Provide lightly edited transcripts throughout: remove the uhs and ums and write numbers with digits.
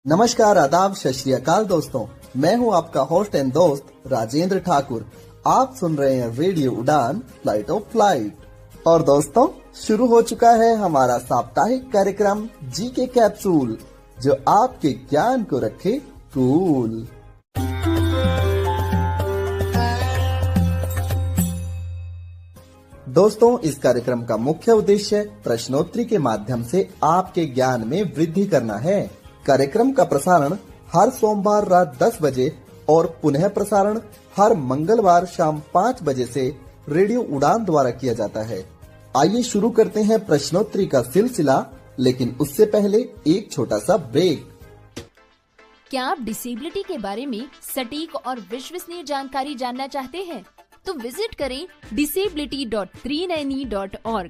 नमस्कार, आदाब, सत श्री अकाल दोस्तों। मैं हूं आपका होस्ट एंड दोस्त राजेंद्र ठाकुर। आप सुन रहे हैं रेडियो उड़ान फ्लाइट ऑफ फ्लाइट। और दोस्तों, शुरू हो चुका है हमारा साप्ताहिक कार्यक्रम जी के कैप्सूल, जो आपके ज्ञान को रखे कूल। दोस्तों, इस कार्यक्रम का मुख्य उद्देश्य प्रश्नोत्तरी के माध्यम से आपके ज्ञान में वृद्धि करना है। कार्यक्रम का प्रसारण हर सोमवार रात 10 बजे और पुनः प्रसारण हर मंगलवार शाम 5 बजे से रेडियो उड़ान द्वारा किया जाता है। आइए शुरू करते हैं प्रश्नोत्तरी का सिलसिला, लेकिन उससे पहले एक छोटा सा ब्रेक। क्या आप डिसेबिलिटी के बारे में सटीक और विश्वसनीय जानकारी जानना चाहते हैं? तो विजिट करें disability.390.org।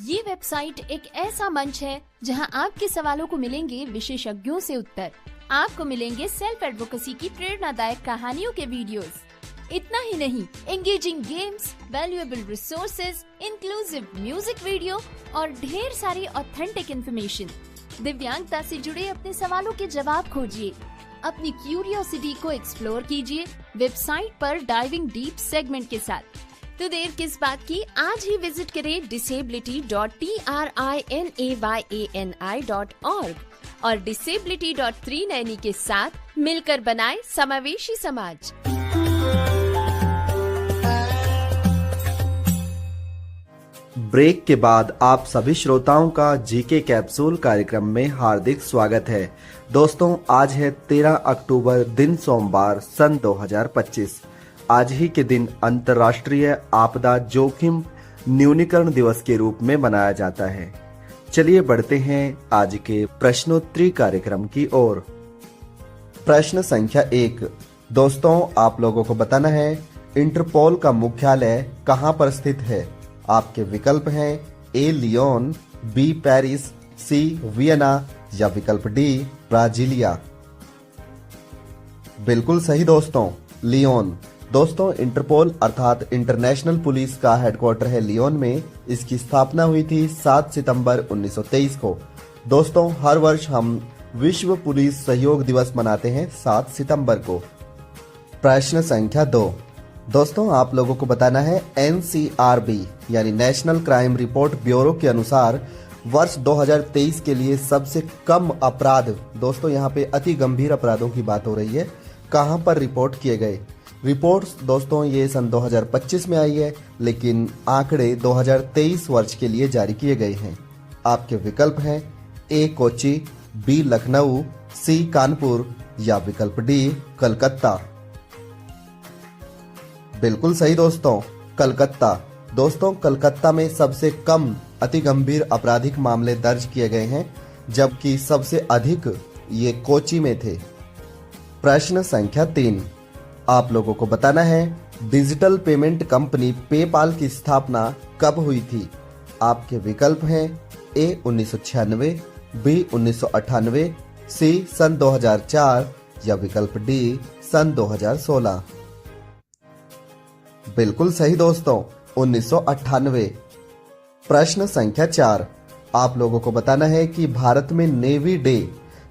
ये वेबसाइट एक ऐसा मंच है जहां आपके सवालों को मिलेंगे विशेषज्ञों से उत्तर। आपको मिलेंगे सेल्फ एडवोकेसी की प्रेरणादायक कहानियों के वीडियोस। इतना ही नहीं, engaging games, valuable resources, inclusive music video और ढेर सारी ऑथेंटिक इन्फॉर्मेशन। दिव्यांगता से जुड़े अपने सवालों के जवाब खोजिए, अपनी क्यूरियोसिटी को एक्सप्लोर कीजिए वेबसाइट पर डाइविंग डीप सेगमेंट के साथ। तो देर किस बात की, आज ही विजिट करें disability.trinayani.org और disability.390 के साथ मिलकर बनाए समावेशी समाज। ब्रेक के बाद आप सभी श्रोताओं का जीके कैप्सूल कार्यक्रम में हार्दिक स्वागत है। दोस्तों, आज है 13 अक्टूबर, दिन सोमवार, सन 2025। आज ही के दिन अंतर्राष्ट्रीय आपदा जोखिम न्यूनीकरण दिवस के रूप में मनाया जाता है। चलिए बढ़ते हैं आज के प्रश्नोत्तरी कार्यक्रम की ओर। प्रश्न संख्या 1। दोस्तों, आप लोगों को बताना है इंटरपोल का मुख्यालय कहां पर स्थित है। आपके विकल्प हैं ए लियोन, बी पेरिस, सी वियना या विकल्प डी ब्राजीलिया। बिल्कुल सही दोस्तों, लियोन। दोस्तों, इंटरपोल अर्थात इंटरनेशनल पुलिस का हेडक्वार्टर है लियोन में। इसकी स्थापना हुई थी 7 सितंबर 1923 को। दोस्तों, हर वर्ष हम विश्व पुलिस सहयोग दिवस मनाते हैं 7 सितंबर को। प्रश्न संख्या 2। दोस्तों, आप लोगों को बताना है NCRB यानी नेशनल क्राइम रिपोर्ट ब्यूरो के अनुसार वर्ष 2023 के लिए सबसे कम अपराध, दोस्तों यहाँ पे अति गंभीर अपराधों की बात हो रही है, कहां पर रिपोर्ट किए गए। रिपोर्ट्स दोस्तों ये सन 2025 में आई है, लेकिन आंकड़े 2023 वर्ष के लिए जारी किए गए हैं। आपके विकल्प हैं ए कोच्चि, बी लखनऊ, सी कानपुर या विकल्प डी कलकत्ता। बिल्कुल सही दोस्तों, कलकत्ता। दोस्तों, कलकत्ता में सबसे कम अति गंभीर आपराधिक मामले दर्ज किए गए हैं, जबकि सबसे अधिक ये कोच्चि में थे। प्रश्न संख्या 3। आप लोगों को बताना है डिजिटल पेमेंट कंपनी पेपाल की स्थापना कब हुई थी। आपके विकल्प हैं ए 1996, बी 1998, सी सन 2004 या विकल्प डी सन 2016। बिल्कुल सही दोस्तों, 1998। प्रश्न संख्या 4। आप लोगों को बताना है कि भारत में नेवी डे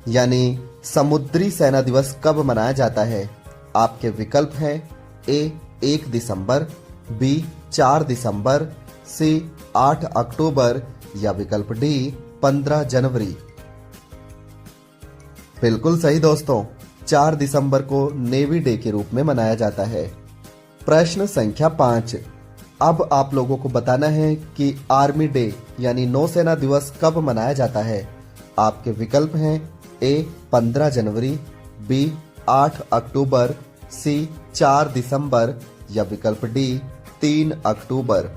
यानी समुद्री सेना दिवस कब मनाया जाता है। आपके विकल्प हैं ए 1 दिसंबर, बी 4 दिसंबर, सी 8 अक्टूबर या विकल्प डी 15 जनवरी। बिल्कुल सही दोस्तों, 4 दिसंबर को नेवी डे के रूप में मनाया जाता है। प्रश्न संख्या 5। अब आप लोगों को बताना है कि आर्मी डे यानी नौसेना दिवस कब मनाया जाता है। आपके विकल्प हैं ए 15 जनवरी, बी 8 अक्टूबर, सी 4 दिसंबर या विकल्प डी 3 अक्टूबर।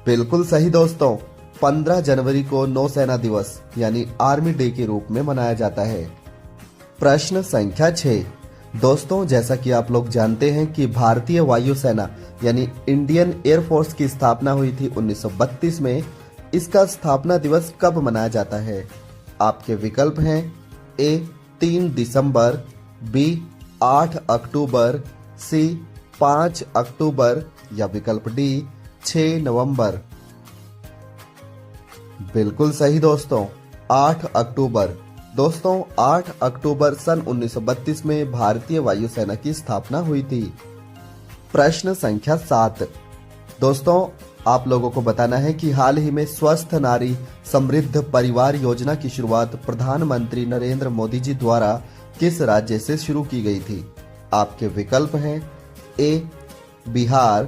बिल्कुल सही दोस्तों, 15 जनवरी को नौसेना दिवस यानी आर्मी डे के रूप में मनाया जाता है। प्रश्न संख्या 6। दोस्तों, जैसा कि आप लोग जानते हैं कि भारतीय वायुसेना यानी इंडियन एयरफोर्स की स्थापना हुई थी 1932 में। इसका स्थापना दिवस कब मनाया जाता है। आपके विकल्प हैं ए 3 दिसंबर, बी 8 अक्टूबर, सी 5 अक्टूबर या विकल्प डी 6 नवंबर। बिल्कुल सही दोस्तों, 8 अक्टूबर। दोस्तों 8 अक्टूबर सन 1932 में भारतीय वायुसेना की स्थापना हुई थी। प्रश्न संख्या 7। दोस्तों आप लोगों को बताना है कि हाल ही में स्वस्थ नारी समृद्ध परिवार योजना की शुरुआत प्रधानमंत्री नरेंद्र मोदी जी द्वारा किस राज्य से शुरू की गई थी। आपके विकल्प हैं ए बिहार,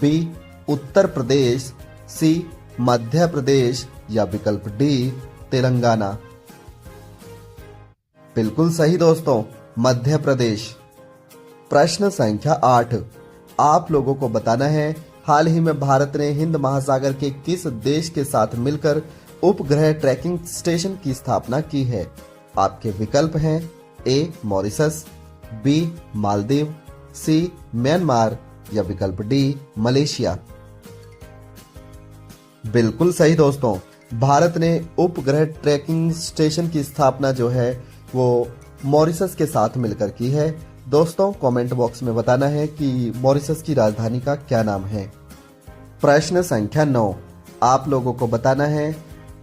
बी उत्तर प्रदेश, सी मध्य प्रदेश या विकल्प डी तेलंगाना। बिल्कुल सही दोस्तों, मध्य प्रदेश। प्रश्न संख्या 8। आप लोगों को बताना है हाल ही में भारत ने हिंद महासागर के किस देश के साथ मिलकर उपग्रह ट्रैकिंग स्टेशन की स्थापना की है। आपके विकल्प हैं ए मॉरिशस, बी मालदीव, सी म्यांमार या विकल्प डी मलेशिया। बिल्कुल सही दोस्तों, भारत ने उपग्रह ट्रैकिंग स्टेशन की स्थापना जो है वो मॉरिशस के साथ मिलकर की है। दोस्तों कमेंट बॉक्स में बताना है कि मॉरिशस की राजधानी का क्या नाम है। प्रश्न संख्या 9। आप लोगों को बताना है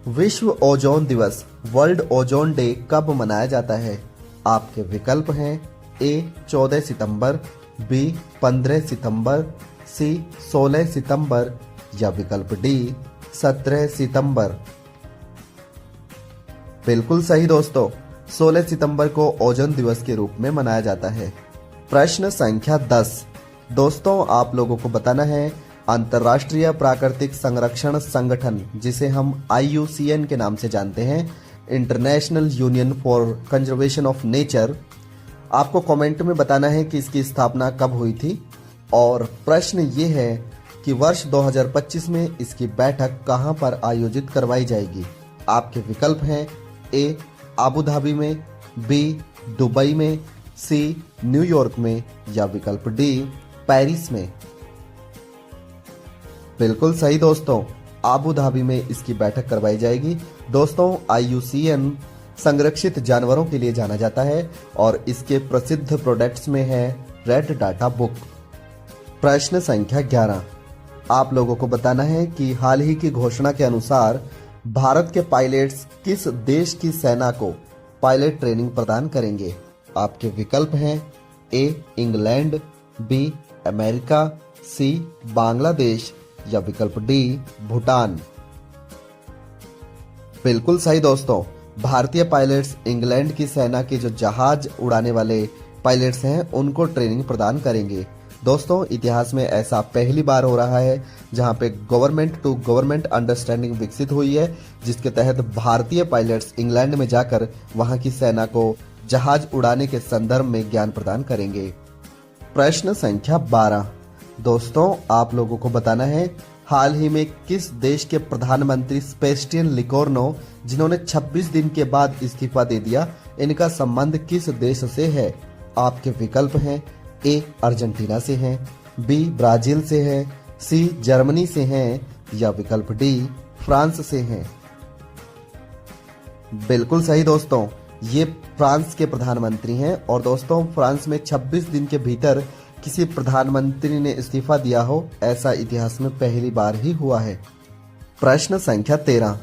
विश्व ओजोन दिवस वर्ल्ड ओजोन डे कब मनाया जाता है। आपके विकल्प हैं ए 14 सितंबर, बी 15 सितंबर, सी 16 सितंबर या विकल्प डी 17 सितंबर। बिल्कुल सही दोस्तों, 16 सितंबर को ओजोन दिवस के रूप में मनाया जाता है। प्रश्न संख्या 10। दोस्तों आप लोगों को बताना है अंतर्राष्ट्रीय प्राकृतिक संरक्षण संगठन, जिसे हम IUCN के नाम से जानते हैं, international union for conservation of nature, आपको कमेंट में बताना है कि इसकी स्थापना कब हुई थी। और प्रश्न ये है कि वर्ष 2025 में इसकी बैठक कहां पर आयोजित करवाई जाएगी। आपके विकल्प हैं ए आबू धाबी में, बी दुबई में, सी न्यूयॉर्क में या विकल्प डी पेरिस में। बिल्कुल सही दोस्तों, आबू धाबी में इसकी बैठक करवाई जाएगी। दोस्तों IUCN संरक्षित जानवरों के लिए जाना जाता है और इसके प्रसिद्ध प्रोडक्ट्स में है रेड डाटा बुक। प्रश्न संख्या 11। आप लोगों को बताना है कि हाल ही की घोषणा के अनुसार भारत के पायलट्स किस देश की सेना को पायलट ट्रेनिंग प्रदान करेंगे। आपके विकल्प हैं ए इंग्लैंड, बी अमेरिका, सी बांग्लादेश या विकल्प डी भूटान। बिल्कुल सही दोस्तों, भारतीय पायलट्स इंग्लैंड की सेना के जो जहाज उड़ाने वाले पायलट्स हैं उनको ट्रेनिंग प्रदान करेंगे। दोस्तों इतिहास में ऐसा पहली बार हो रहा है जहां पे गवर्नमेंट टू गवर्नमेंट अंडरस्टैंडिंग विकसित हुई है, जिसके तहत भारतीय पायलट्स इंग्लैंड में जाकर वहां की सेना को जहाज उड़ाने के संदर्भ में ज्ञान प्रदान करेंगे। प्रश्न संख्या 12। दोस्तों आप लोगों को बताना है हाल ही में किस देश के प्रधानमंत्री सेबेस्टियन लिकोर्नो, जिन्होंने 26 दिन के बाद इस्तीफा दे दिया, इनका संबंध किस देश से है। आपके विकल्प हैं ए अर्जेंटीना से हैं, बी ब्राजील से है, सी जर्मनी से हैं या विकल्प डी फ्रांस से हैं। बिल्कुल सही दोस्तों, ये फ्रांस के प्रधानमंत्री हैं। और दोस्तों फ्रांस में 26 दिन के भीतर किसी प्रधानमंत्री ने इस्तीफा दिया हो, ऐसा इतिहास में पहली बार ही हुआ है। प्रश्न संख्या 13।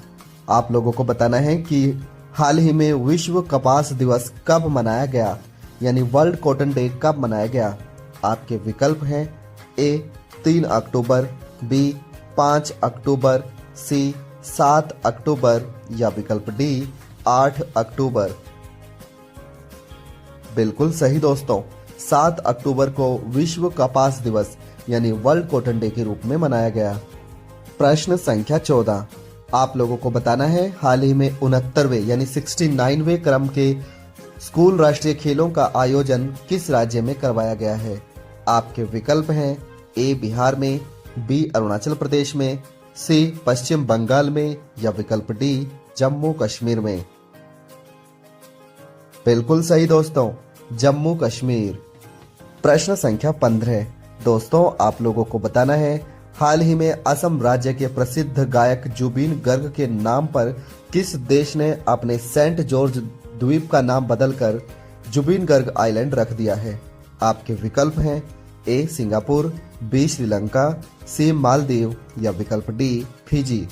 आप लोगों को बताना है कि हाल ही में विश्व कपास दिवस कब मनाया गया, यानी वर्ल्ड कॉटन डे कब मनाया गया। आपके विकल्प हैं ए 3 अक्टूबर, बी 5 अक्टूबर, सी 7 अक्टूबर या विकल्प डी 8 अक्टूबर। बिल्कुल सही दोस्तों, 7 अक्टूबर को विश्व कपास दिवस यानी वर्ल्ड कॉटन डे के रूप में मनाया गया। प्रश्न संख्या 14। आप लोगों को बताना है हाल ही में 69वें यानी 69वें क्रम के स्कूल राष्ट्रीय खेलों का आयोजन किस राज्य में करवाया गया है। आपके विकल्प हैं ए बिहार में, बी अरुणाचल प्रदेश में, सी पश्चिम बंगाल में या विकल्प डी जम्मू कश्मीर में। बिल्कुल सही दोस्तों, जम्मू कश्मीर। प्रश्न संख्या 15। दोस्तों आप लोगों को बताना है हाल ही में असम राज्य के प्रसिद्ध गायक जुबिन गर्ग के नाम पर किस देश ने अपने सेंट जॉर्ज द्वीप का नाम बदलकर जुबिन गर्ग आइलैंड रख दिया है। आपके विकल्प हैं ए सिंगापुर, बी श्रीलंका, सी मालदीव या विकल्प डी फिजी।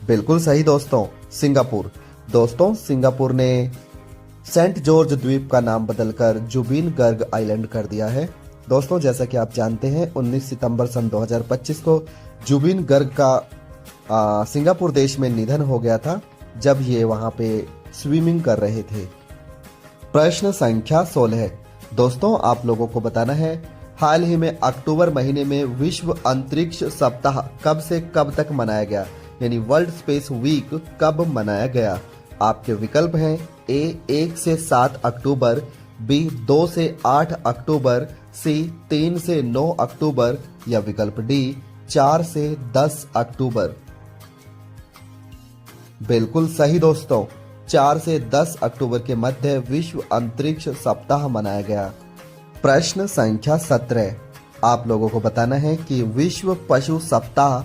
बिल्कुल सही दोस्तों, सिंगापुर। दोस्तों सिंगापुर ने सेंट जॉर्ज द्वीप का नाम बदलकर जुबिन गर्ग आइलैंड कर दिया है। दोस्तों जैसा कि आप जानते हैं 19 सितंबर सन 2025 को जुबिन गर्ग का सिंगापुर देश में निधन हो गया था जब ये वहां पे स्विमिंग कर रहे थे। प्रश्न संख्या 16। दोस्तों आप लोगों को बताना है हाल ही में अक्टूबर महीने में विश्व अंतरिक्ष सप्ताह कब से कब तक मनाया गया, यानी वर्ल्ड स्पेस वीक कब मनाया गया। आपके विकल्प हैं ए 1 से 7 अक्टूबर, बी 2 से 8 अक्टूबर, सी 3 से 9 अक्टूबर या विकल्प डी 4 से 10 अक्टूबर। बिल्कुल सही दोस्तों, 4 से 10 अक्टूबर के मध्य विश्व अंतरिक्ष सप्ताह मनाया गया। प्रश्न संख्या 17। आप लोगों को बताना है कि विश्व पशु सप्ताह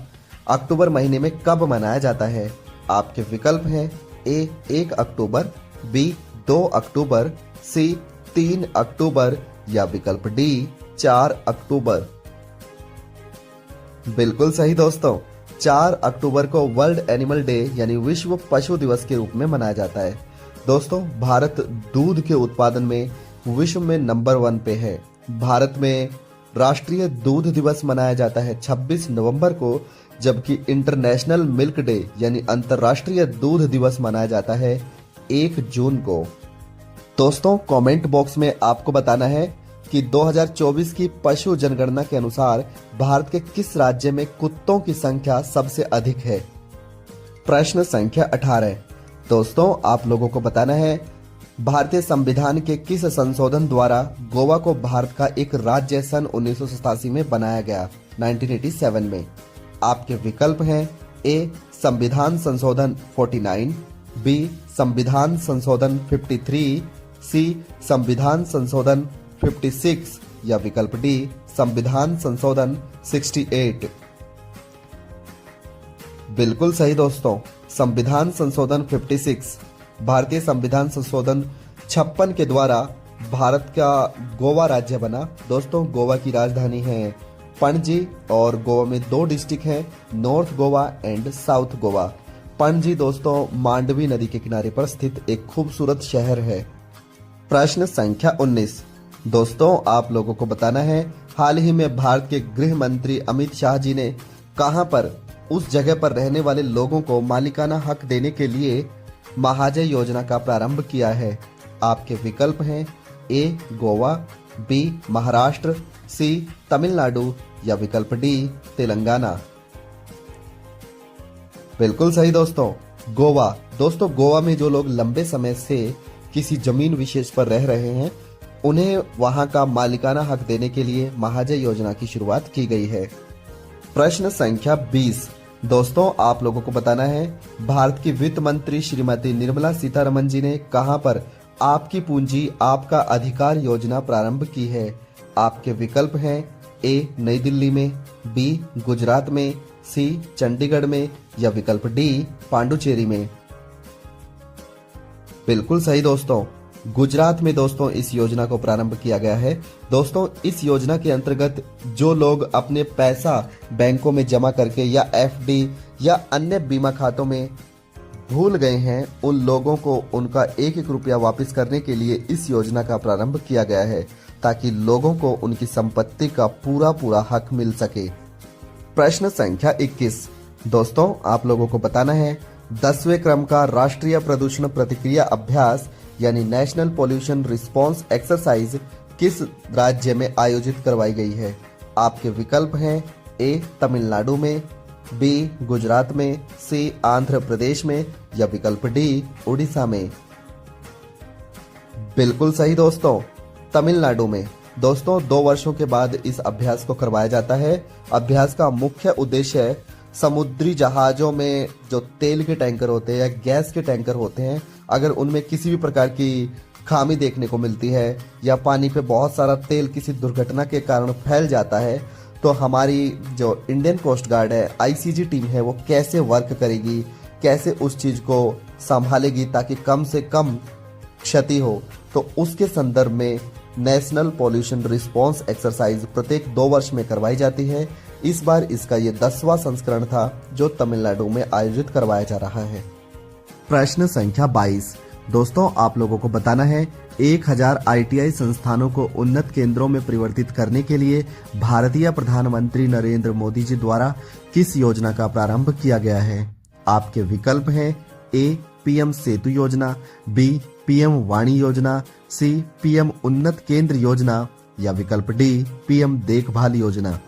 अक्टूबर महीने में कब मनाया जाता है। आपके विकल्प हैं ए 1 अक्टूबर, बी 2 अक्टूबर, सी 3 अक्टूबर या विकल्प डी 4 अक्टूबर। बिल्कुल सही दोस्तों, 4 अक्टूबर को वर्ल्ड एनिमल डे यानी विश्व पशु दिवस के रूप में मनाया जाता है। दोस्तों भारत दूध के उत्पादन में विश्व में नंबर 1 पे है। भारत में राष्ट्रीय दूध दिवस मनाया जाता है 26 नवंबर को, जबकि इंटरनेशनल मिल्क डे यानी अंतर्राष्ट्रीय दूध दिवस मनाया जाता है 1 जून को। दोस्तों कमेंट बॉक्स में आपको बताना है कि 2024 की पशु जनगणना के अनुसार भारत के किस राज्य में कुत्तों की संख्या सबसे अधिक है। प्रश्न संख्या 18। दोस्तों आप लोगों को बताना है भारतीय संविधान के किस संशोधन द्वारा गोवा को भारत का एक राज्य सन 1987 में बनाया गया 1987 में। आपके विकल्प हैं ए संविधान संशोधन 49, बी संविधान संशोधन 53, सी संविधान संशोधन 56 या विकल्प डी संविधान संशोधन 68। बिल्कुल सही दोस्तों, संविधान संशोधन 56 भारतीय संविधान संशोधन 56 के द्वारा भारत का गोवा राज्य बना। दोस्तों गोवा की राजधानी है पणजी और गोवा में 2 डिस्ट्रिक्ट हैं, north Goa and south Goa. Panaji दोस्तों मांडवी नदी के किनारे पर स्थित एक खूबसूरत शहर है। प्रश्न संख्या 19। दोस्तों आप लोगों को बताना है हाल ही में भारत के गृह मंत्री अमित शाह जी ने कहां पर उस जगह पर रहने वाले लोगों को मालिकाना हक देने के लिए महाजय योजना का प्रारंभ किया है। आपके विकल्प हैं ए गोवा, बी महाराष्ट्र, सी तमिलनाडु या विकल्प डी तेलंगाना। बिल्कुल सही दोस्तों, गोवा। दोस्तों गोवा में जो लोग लंबे समय से किसी जमीन विशेष पर रह रहे हैं उन्हें वहां का मालिकाना हक देने के लिए महाजय योजना की शुरुआत की गई है। प्रश्न संख्या 20। दोस्तों आप लोगों को बताना है भारत की वित्त मंत्री श्रीमती निर्मला सीतारमण जी ने कहां पर आपकी पूंजी आपका अधिकार योजना प्रारंभ की है। आपके विकल्प हैं ए नई दिल्ली में, बी गुजरात में, सी चंडीगढ़ में या विकल्प डी पांडुचेरी में। बिल्कुल सही दोस्तों, गुजरात में दोस्तों इस योजना को प्रारंभ किया गया है। दोस्तों इस योजना के अंतर्गत जो लोग अपने पैसा बैंकों में जमा करके या एफडी या अन्य बीमा खातों में भूल गए हैं उन लोगों को उनका 1-1 रुपया वापस करने के लिए इस योजना का प्रारंभ किया गया है ताकि लोगों को उनकी संपत्ति का पूरा हक मिल सके। प्रश्न संख्या 21। दोस्तों आप लोगों को बताना है 10वें क्रम का राष्ट्रीय प्रदूषण प्रतिक्रिया अभ्यास यानी नेशनल पोल्यूशन रिस्पांस एक्सरसाइज किस राज्य में आयोजित करवाई गई है। आपके विकल्प हैं ए तमिलनाडु में, बी गुजरात में, सी आंध्र प्रदेश में या विकल्प डी उड़ीसा में। बिल्कुल सही दोस्तों, तमिलनाडु में। दोस्तों 2 वर्षों के बाद इस अभ्यास को करवाया जाता है। अभ्यास का मुख्य उद्देश्य समुद्री जहाजों में जो तेल के टैंकर होते हैं या गैस के टैंकर होते हैं, अगर उनमें किसी भी प्रकार की खामी देखने को मिलती है या पानी पे बहुत सारा तेल किसी दुर्घटना के कारण फैल जाता है तो हमारी जो इंडियन कोस्ट गार्ड है, आईसीजी टीम है, वो कैसे वर्क करेगी, कैसे उस चीज को संभालेगी ताकि कम से कम क्षति हो। तो उसके संदर्भ में नेशनल पोल्यूशन रिस्पांस एक्सरसाइज प्रत्येक 2 वर्ष में करवाई जाती है। इस बार इसका ये 10वां संस्करण था जो तमिलनाडु में आयोजित करवाया जा रहा है। प्रश्न संख्या 22। दोस्तों आप लोगों को बताना है 1000 ITI संस्थानों को उन्नत केंद्रों में परिवर्तित करने के लिए भारतीय प्रधानमंत्री नरेंद्र मोदी जी द्वारा किस योजना का प्रारंभ किया गया है। आपके विकल्प हैं ए PM सेतु योजना, B PM वाणी योजना, C PM उन्नत केंद्र योजना या विकल्प D PM देखभाल योजना।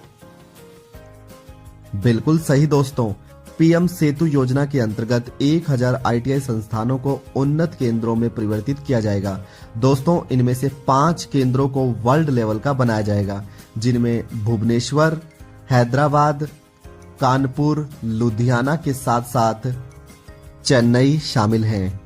बिल्कुल सही दोस्तों, PM सेतु योजना के अंतर्गत 1000 ITI संस्थानों को उन्नत केंद्रों में परिवर्तित किया जाएगा। दोस्तों इनमें से 5 केंद्रों को वर्ल्ड लेवल का बनाया जाएगा, जिनमें भुवनेश्वर, हैदराबाद, कानपुर, लुधियाना के साथ साथ चेन्नई शामिल हैं।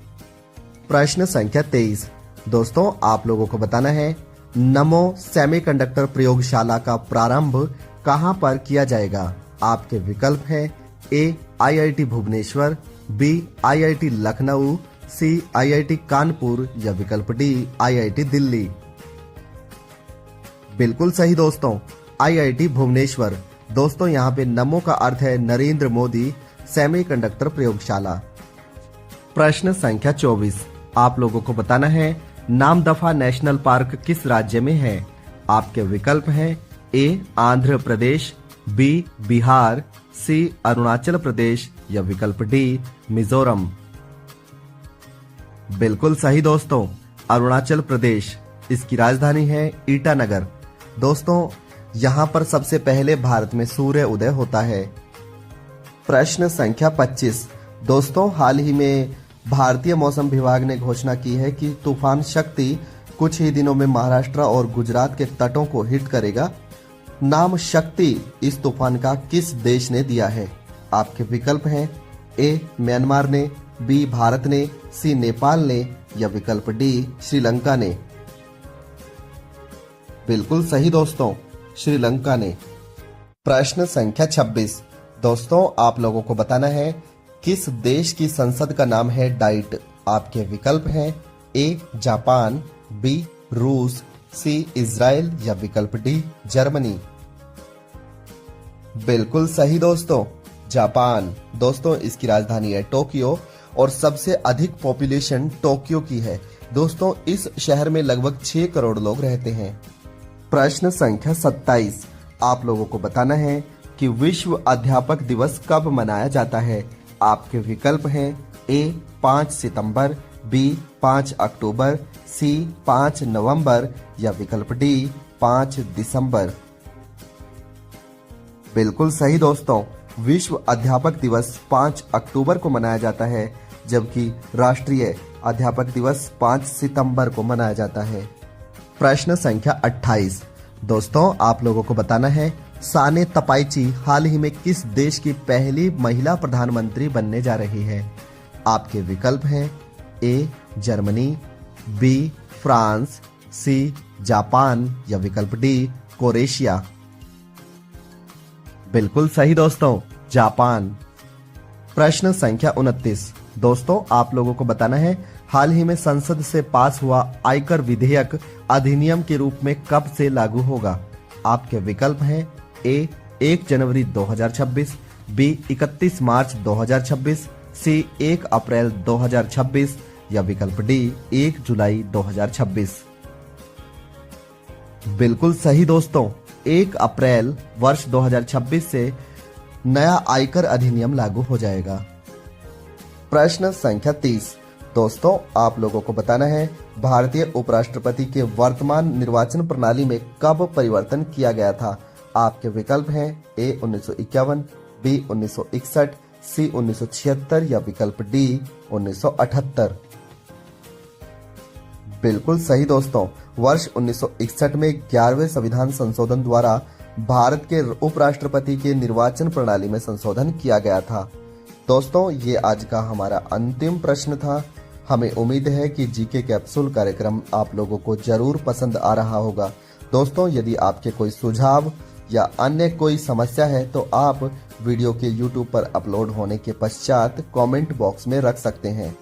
प्रश्न संख्या 23। दोस्तों आप लोगों को बताना है नमो सेमीकंडक्टर प्रयोगशाला का प्रारंभ कहां पर किया जाएगा। आपके विकल्प हैं ए IIT Bhubaneswar, B IIT Lucknow, C IIT Kanpur या विकल्प D IIT दिल्ली। बिल्कुल सही दोस्तों, IIT भुवनेश्वर। दोस्तों यहाँ पे नमो का अर्थ है नरेंद्र मोदी सेमीकंडक्टर प्रयोगशाला। प्रश्न संख्या 24। आप लोगों को बताना है नामदफा नेशनल पार्क किस राज्य में है। आपके विकल्प हैं ए आंध्र प्रदेश, B बिहार, C अरुणाचल प्रदेश या विकल्प D मिजोरम। बिल्कुल सही दोस्तों, अरुणाचल प्रदेश। इसकी राजधानी है ईटानगर। दोस्तों यहाँ पर सबसे पहले भारत में सूर्य उदय होता है। प्रश्न संख्या 25। दोस्तों हाल ही में भारतीय मौसम विभाग ने घोषणा की है कि तूफान शक्ति कुछ ही दिनों में महाराष्ट्र और गुजरात के तटों को हिट करेगा। नाम शक्ति इस तूफान का किस देश ने दिया है। आपके विकल्प हैं ए म्यांमार ने, B भारत ने, C नेपाल ने या विकल्प D श्रीलंका ने। बिल्कुल सही दोस्तों, श्रीलंका ने। प्रश्न संख्या 26। दोस्तों आप लोगों को बताना है किस देश की संसद का नाम है डाइट। आपके विकल्प हैं ए जापान, B रूस, C इजराइल या विकल्प D जर्मनी। बिल्कुल सही दोस्तों, जापान। दोस्तों इसकी राजधानी है टोक्यो और सबसे अधिक पॉपुलेशन टोक्यो की है। दोस्तों इस शहर में लगभग 6 करोड़ लोग रहते हैं। प्रश्न संख्या 27। आप लोगों को बताना है कि विश्व अध्यापक दिवस कब मनाया जाता है। आपके विकल्प हैं ए 5 सितंबर, B 5 अक्टूबर, C 5 नवंबर या विकल्प D 5 दिसंबर। बिल्कुल सही दोस्तों, विश्व अध्यापक दिवस 5 अक्टूबर को मनाया जाता है, जबकि राष्ट्रीय अध्यापक दिवस 5 सितंबर को मनाया जाता है। प्रश्न संख्या 28। दोस्तों आप लोगों को बताना है साने तपाइची हाल ही में किस देश की पहली महिला प्रधानमंत्री बनने जा रही है। आपके विकल्प हैं A Germany, B France, C Japan या विकल्प D क्रोएशिया। बिल्कुल सही दोस्तों, जापान। प्रश्न संख्या 29। दोस्तों आप लोगों को बताना है हाल ही में संसद से पास हुआ आयकर विधेयक अधिनियम के रूप में कब से लागू होगा। आपके विकल्प हैं ए 1 जनवरी 2026, B 31 मार्च 2026, C 1 अप्रैल 2026 या विकल्प D 1 जुलाई 2026। बिल्कुल सही दोस्तों, 1 अप्रैल वर्ष 2026 से नया आयकर अधिनियम लागू हो जाएगा। प्रश्न संख्या 30। दोस्तों आप लोगों को बताना है भारतीय उपराष्ट्रपति के वर्तमान निर्वाचन प्रणाली में कब परिवर्तन किया गया था। आपके विकल्प हैं ए 1951, B 1961, C 1976 या विकल्प D 1978। बिल्कुल सही दोस्तों, वर्ष 1961 में 11वें संविधान संशोधन द्वारा भारत के उपराष्ट्रपति के निर्वाचन प्रणाली में संशोधन किया गया था। दोस्तों ये आज का हमारा अंतिम प्रश्न था। हमें उम्मीद है कि जीके कैप्सूल कार्यक्रम आप लोगों को जरूर पसंद आ रहा होगा। दोस्तों यदि आपके कोई सुझाव या अन्य कोई समस्या है तो आप वीडियो के YouTube पर अपलोड होने के पश्चात कमेंट बॉक्स में रख सकते हैं।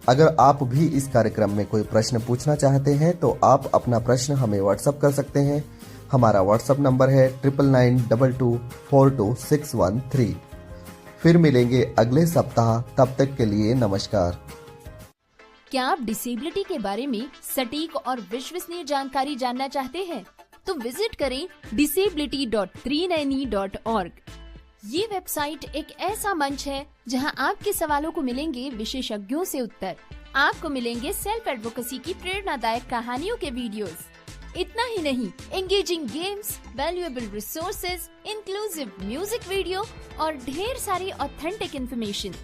अगर आप भी इस कार्यक्रम में कोई प्रश्न पूछना चाहते हैं तो आप अपना प्रश्न हमें व्हाट्सएप कर सकते हैं। हमारा व्हाट्सएप नंबर है 9992242613। फिर मिलेंगे अगले सप्ताह, तब तक के लिए नमस्कार। क्या आप डिसेबिलिटी के बारे में सटीक और विश्वसनीय जानकारी जानना चाहते हैं? तो विजिट करें disability.390.org। ये वेबसाइट एक ऐसा मंच है जहां आपके सवालों को मिलेंगे विशेषज्ञों से उत्तर। आपको मिलेंगे सेल्फ एडवोकेसी की प्रेरणादायक कहानियों के वीडियोस। इतना ही नहीं, engaging games, valuable resources, inclusive music video और ढेर सारी ऑथेंटिक इन्फॉर्मेशन।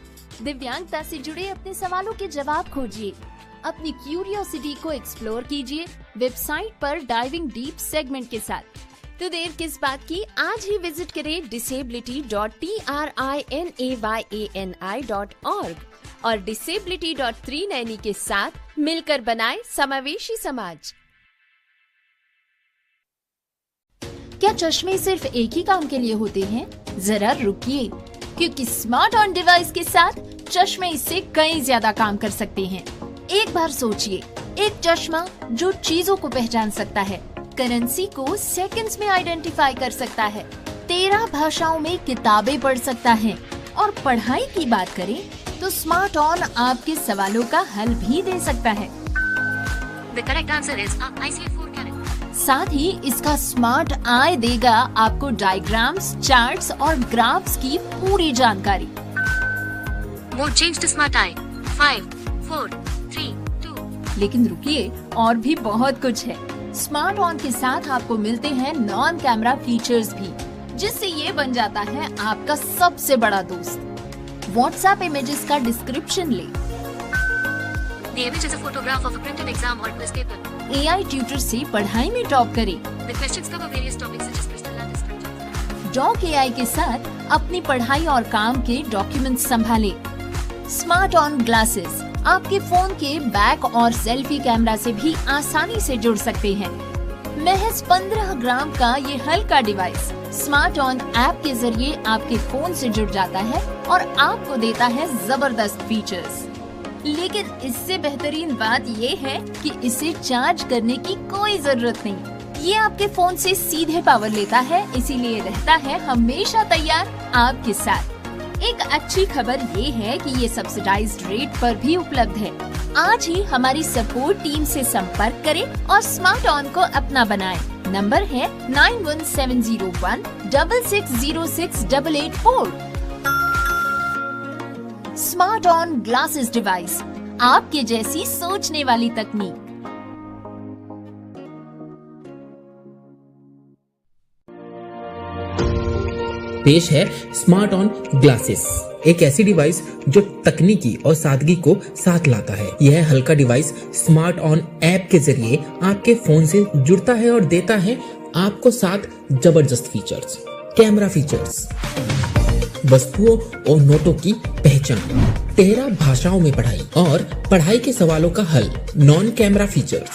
दिव्यांगता से जुड़े अपने सवालों के जवाब खोजिए, अपनी क्यूरियोसिटी को एक्सप्लोर कीजिए वेबसाइट पर डाइविंग डीप सेगमेंट के साथ। तो देर किस बात की, आज ही विजिट करें disability.trinayani.org और disability.390 के साथ मिलकर बनाए समावेशी समाज। क्या चश्मे सिर्फ एक ही काम के लिए होते हैं? जरा रुकिए, क्योंकि स्मार्ट ऑन डिवाइस के साथ चश्मे इससे कई ज्यादा काम कर सकते हैं। एक बार सोचिए, एक चश्मा जो चीजों को पहचान सकता है, करेंसी को सेकंड्स में आइडेंटिफाई कर सकता है, 13 भाषाओं में किताबें पढ़ सकता है और पढ़ाई की बात करें तो स्मार्ट ऑन आपके सवालों का हल भी दे सकता है। The correct answer is ICF4 character. साथ ही इसका स्मार्ट आई देगा आपको डायग्राम्स, चार्ट्स और ग्राफ्स की पूरी जानकारी। Mode change to smart eye. 5, 4, 3, 2. लेकिन रुकिए, और भी बहुत कुछ है। स्मार्ट ऑन के साथ आपको मिलते हैं नॉन कैमरा फीचर्स भी, जिससे ये बन जाता है आपका सबसे बड़ा दोस्त। व्हाट्सएप इमेजेस का डिस्क्रिप्शन ले, The image is a photograph of a printed exam or quiz paper. AI tutor से पढ़ाई में टॉप करें। The questions cover various topics such as crystal and structure. Doc AI के साथ अपनी पढ़ाई और काम के डॉक्यूमेंट्स संभालें। स्मार्ट ऑन ग्लासेस आपके फोन के बैक और सेल्फी कैमरा से भी आसानी से जुड़ सकते हैं। महज 15 ग्राम का ये हल्का डिवाइस स्मार्ट ऑन ऐप के जरिए आपके फोन से जुड़ जाता है और आपको देता है जबरदस्त फीचर्स। लेकिन इससे बेहतरीन बात ये है कि इसे चार्ज करने की कोई जरूरत नहीं। ये आपके फोन से सीधे पावर लेता है, इसीलिए रहता है हमेशा तैयार आपके साथ। एक अच्छी खबर ये है कि ये सब्सिडाइज्ड रेट पर भी उपलब्ध है। आज ही हमारी सपोर्ट टीम से संपर्क करें और स्मार्ट ऑन को अपना बनाएं। नंबर है 917016606884। स्मार्ट ऑन ग्लासेस डिवाइस, आपके जैसी सोचने वाली तकनीक। पेश है स्मार्ट ऑन ग्लासेस, एक ऐसी डिवाइस जो तकनीकी और सादगी को साथ लाता है। यह हल्का डिवाइस स्मार्ट ऑन ऐप के जरिए आपके फोन से जुड़ता है और देता है आपको 7 जबरदस्त फीचर्स। कैमरा फीचर्स, वस्तुओं और नोटों की पहचान, 13 भाषाओं में पढ़ाई और पढ़ाई के सवालों का हल। Non camera features,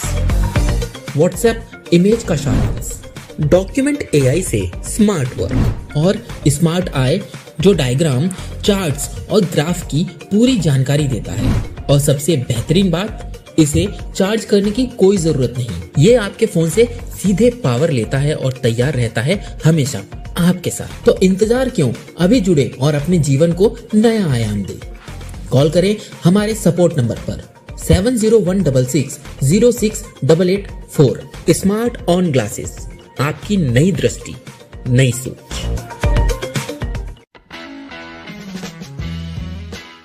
WhatsApp image का शार्पनेस, डॉक्यूमेंट AI से स्मार्ट वर्क और स्मार्ट आई जो डायग्राम, चार्ट्स और ग्राफ की पूरी जानकारी देता है। और सबसे बेहतरीन बात, इसे चार्ज करने की कोई जरूरत नहीं। ये आपके फोन से सीधे पावर लेता है और तैयार रहता है हमेशा आपके साथ। तो इंतजार क्यों, अभी जुड़े और अपने जीवन को नया आयाम दे। कॉल करें हमारे सपोर्ट नंबर पर 7016606884। स्मार्ट ऑन ग्लासेस, आपकी नई दृष्टि, नई सोच।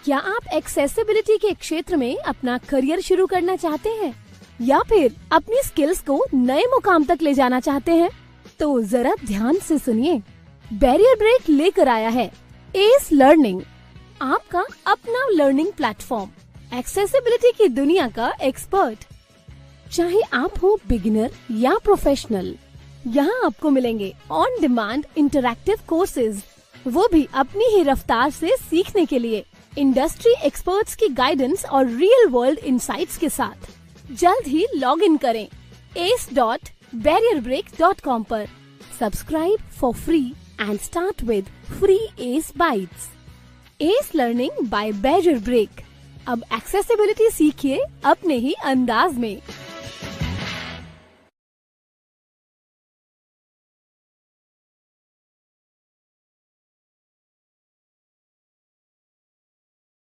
क्या आप एक्सेसिबिलिटी के क्षेत्र में अपना करियर शुरू करना चाहते हैं या फिर अपनी स्किल्स को नए मुकाम तक ले जाना चाहते हैं? तो जरा ध्यान से सुनिए, बैरियर ब्रेक लेकर आया है एस लर्निंग, आपका अपना लर्निंग प्लेटफॉर्म, एक्सेसिबिलिटी की दुनिया का एक्सपर्ट। चाहे आप हो बिगिनर या प्रोफेशनल, यहाँ आपको मिलेंगे ऑन डिमांड इंटरैक्टिव कोर्सेज, वो भी अपनी ही रफ्तार से सीखने के लिए, इंडस्ट्री एक्सपर्ट्स की गाइडेंस और रियल वर्ल्ड इनसाइट्स के साथ। जल्द ही लॉग इन करें ace.barrierbreak.com पर। Subscribe for free and start with free ace bytes. Ace learning by BarrierBreak. अब एक्सेसिबिलिटी सीखिए अपने ही अंदाज में।